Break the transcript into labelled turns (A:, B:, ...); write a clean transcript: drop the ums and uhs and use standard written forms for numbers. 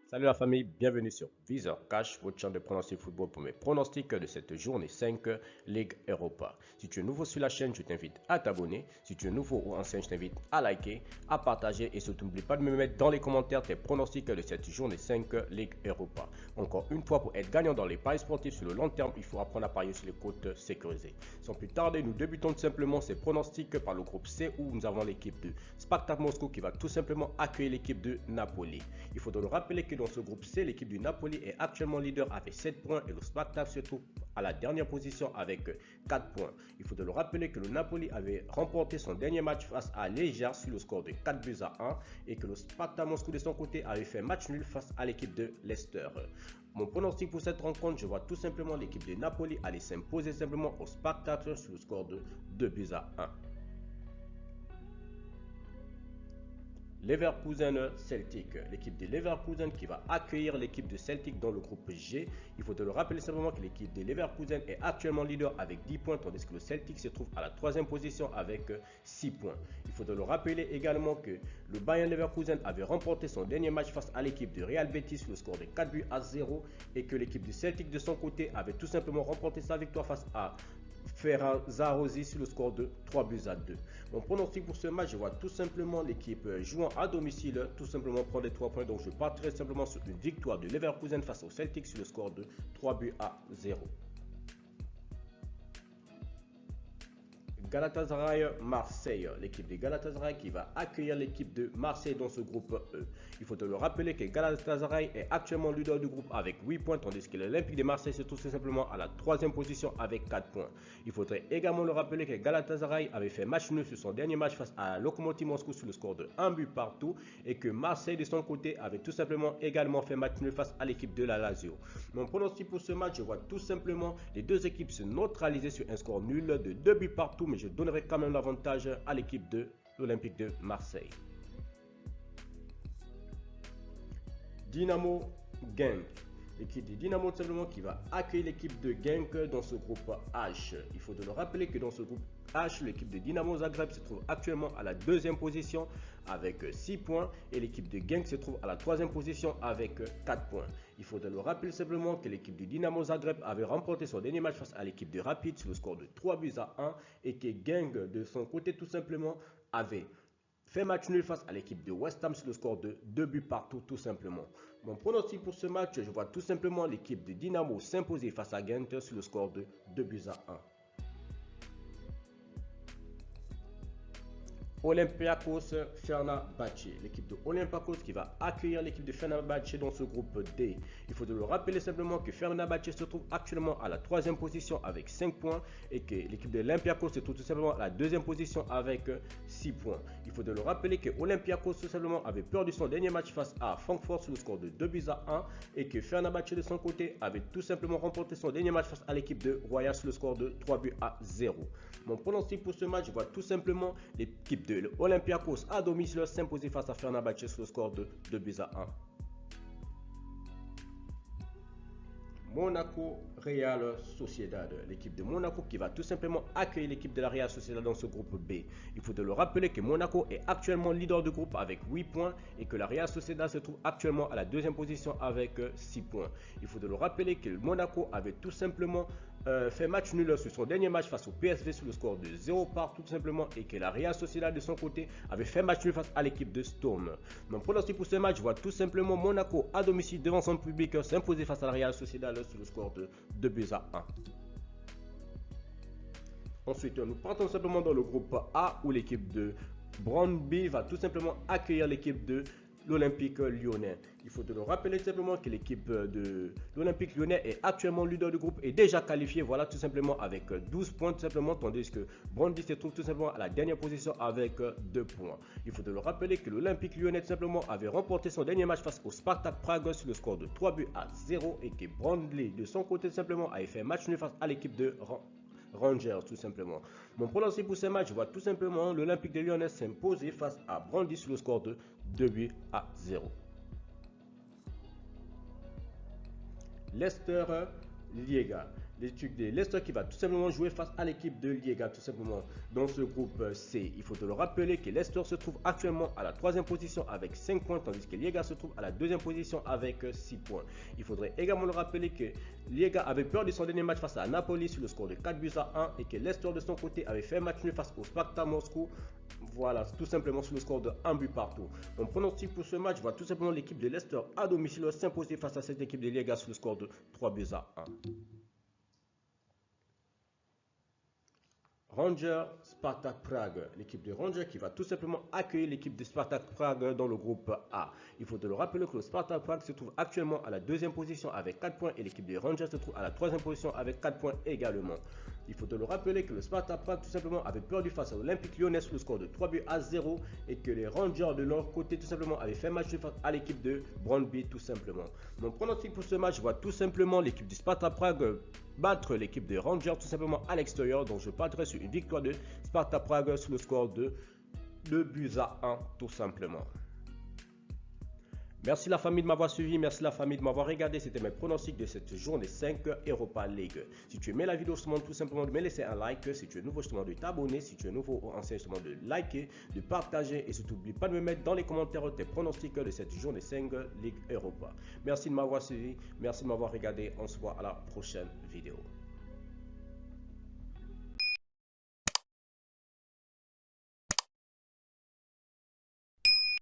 A: Salut la famille, bienvenue sur Visor Cash, votre chaîne de pronostic football pour mes pronostics de cette journée 5 Ligue Europa. Si tu es nouveau sur la chaîne, je t'invite à t'abonner. Si tu es nouveau ou ancien, je t'invite à liker, à partager et surtout n'oublie pas de me mettre dans les commentaires tes pronostics de cette journée 5 Ligue Europa. Encore une fois, pour être gagnant dans les paris sportifs sur le long terme, il faut apprendre à parier sur les cotes sécurisées. Sans plus tarder, nous débutons tout simplement ces pronostics par le groupe C où nous avons l'équipe de Spartak Moscou qui va tout simplement accueillir l'équipe de Napoli. Il faudra le rappeler que dans ce groupe C, l'équipe du Napoli est actuellement leader avec 7 points et le Spartak se trouve à la dernière position avec 4 points. Il faudra le rappeler que le Napoli avait remporté son dernier match face à Legia sur le score de 4 buts à 1 et que le Spartak Moscou de son côté avait fait match nul face à l'équipe de Leicester. Mon pronostic pour cette rencontre, je vois tout simplement l'équipe de Napoli aller s'imposer simplement au Spartak sur le score de 2 buts à 1. Leverkusen Celtic, l'équipe de Leverkusen qui va accueillir l'équipe de Celtic dans le groupe G. Il faut le rappeler simplement que l'équipe de Leverkusen est actuellement leader avec 10 points tandis que le Celtic se trouve à la troisième position avec 6 points. Il faut le rappeler également que le Bayern Leverkusen avait remporté son dernier match face à l'équipe de Real Betis sur le score de 4 buts à 0 et que l'équipe du Celtic de son côté avait tout simplement remporté sa victoire face à Ferencvárosi sur le score de 3 buts à 2. Mon pronostic pour ce match, je vois tout simplement l'équipe jouant à domicile tout simplement prendre les 3 points. Donc je partirai simplement sur une victoire de Leverkusen face au Celtic sur le score de 3 buts à 0. Galatasaray-Marseille, l'équipe de Galatasaray qui va accueillir l'équipe de Marseille dans ce groupe E. Il faut le rappeler que Galatasaray est actuellement leader du groupe avec 8 points, tandis que l'Olympique de Marseille se trouve simplement à la troisième position avec 4 points. Il faudrait également le rappeler que Galatasaray avait fait match nul sur son dernier match face à Lokomotiv Moscou sur le score de 1 but partout et que Marseille de son côté avait tout simplement également fait match nul face à l'équipe de la Lazio. Mon pronostic pour ce match, je vois tout simplement les deux équipes se neutraliser sur un score nul de 2 buts partout, mais je donnerai quand même l'avantage à l'équipe de l'Olympique de Marseille. Dynamo Genk. L'équipe de Dynamo simplement qui va accueillir l'équipe de Genk dans ce groupe H. Il faut le rappeler que dans ce groupe H, l'équipe de Dynamo Zagreb se trouve actuellement à la deuxième position avec 6 points et l'équipe de Genk se trouve à la troisième position avec 4 points. Il faut le rappeler simplement que l'équipe de Dynamo Zagreb avait remporté son dernier match face à l'équipe de Rapid sur le score de 3 buts à 1 et que Genk de son côté tout simplement avait fait match nul face à l'équipe de West Ham sur le score de 2 buts partout tout simplement. Mon pronostic pour ce match, je vois tout simplement l'équipe de Dynamo s'imposer face à Gent sur le score de 2 buts à 1. Olympiakos Fenerbahçe, l'équipe de Olympiakos qui va accueillir l'équipe de Fenerbahçe dans ce groupe D. Il faut le rappeler simplement que Fenerbahçe se trouve actuellement à la troisième position avec 5 points et que l'équipe de Olympiakos se trouve tout simplement à la deuxième position avec 6 points. Il faut le rappeler que Olympiakos tout simplement avait perdu son dernier match face à Francfort sur le score de 2 buts à 1 et que Fenerbahçe de son côté avait tout simplement remporté son dernier match face à l'équipe de Royal sur le score de 3 buts à 0. Mon pronostic pour ce match, je vois tout simplement l'équipe de Olympiakos à domicile s'imposer face à Fenerbahçe sur le score de 2 buts à 1. Monaco Real Sociedad, l'équipe de Monaco qui va tout simplement accueillir l'équipe de la Real Sociedad dans ce groupe B. Il faut le rappeler que Monaco est actuellement leader du groupe avec 8 points et que la Real Sociedad se trouve actuellement à la deuxième position avec 6 points. Il faut le rappeler que Monaco avait tout simplement fait match nul sur son dernier match face au PSV sur le score de 0 partout tout simplement et que la Real Sociedad de son côté avait fait match nul face à l'équipe de Storm. Mon pronostic pour ce match, je vois tout simplement Monaco à domicile devant son public s'imposer face à la Real Sociedad sur le score de 2 buts à 1. Ensuite, nous partons simplement dans le groupe A où l'équipe de Brøndby va tout simplement accueillir l'équipe de l'Olympique lyonnais. Il faut le rappeler simplement que l'équipe de l'Olympique lyonnais est actuellement leader du groupe et déjà qualifié, voilà tout simplement avec 12 points tout simplement, tandis que Brøndby se trouve tout simplement à la dernière position avec 2 points. Il faut le rappeler que l'Olympique lyonnais tout simplement avait remporté son dernier match face au Spartak Prague sur le score de 3 buts à 0 et que Brøndby de son côté tout simplement avait fait match nul face à l'équipe de Rangers tout simplement. Mon pronostic pour ce match, je vois tout simplement l'Olympique de Lyonnais s'imposer face à Brøndby sur le score de 2 buts à 0. Leicester Liga. l'équipe de Leicester qui va tout simplement jouer face à l'équipe de Liège tout simplement dans ce groupe C. Il faut te le rappeler que Leicester se trouve actuellement à la 3e position avec 5 points tandis que Liège se trouve à la 2e position avec 6 points. Il faudrait également le rappeler que Liège avait perdu son dernier match face à Napoli sur le score de 4-1 et que Leicester de son côté avait fait un match nul face au Spartak Moscou. Voilà, tout simplement sur le score de 1 but partout. Mon pronostic pour ce match voit tout simplement l'équipe de Leicester à domicile s'imposer face à cette équipe de Liège sur le score de 3-1. Rangers Spartak Prague, l'équipe de Rangers qui va tout simplement accueillir l'équipe de Spartak Prague dans le groupe A. Il faut te le rappeler que le Spartak Prague se trouve actuellement à la 2e position avec 4 points et l'équipe de Rangers se trouve à la 3e position avec 4 points également. Il faut te le rappeler que le Spartak Prague tout simplement avait perdu face à l'Olympique Lyonnais sur le score de 3-0 et que les Rangers de leur côté tout simplement avaient fait match face à l'équipe de Brøndby tout simplement. Mon pronostic pour ce match voit tout simplement l'équipe du Spartak Prague battre l'équipe des Rangers tout simplement à l'extérieur. Donc je parterai sur une victoire de Spartak Prague sur le score de 2-1 tout simplement. Merci la famille de m'avoir suivi, merci la famille de m'avoir regardé. C'était mes pronostics de cette journée 5 Europa League. Si tu aimais la vidéo, je te demande tout simplement de me laisser un like. Si tu es nouveau, je te demande de t'abonner. Si tu es nouveau ou ancien, je te demande de liker, de partager et surtout n'oublie pas de me mettre dans les commentaires tes pronostics de cette journée 5 Ligue Europa. Merci de m'avoir suivi, merci de m'avoir regardé. On se voit à la prochaine vidéo.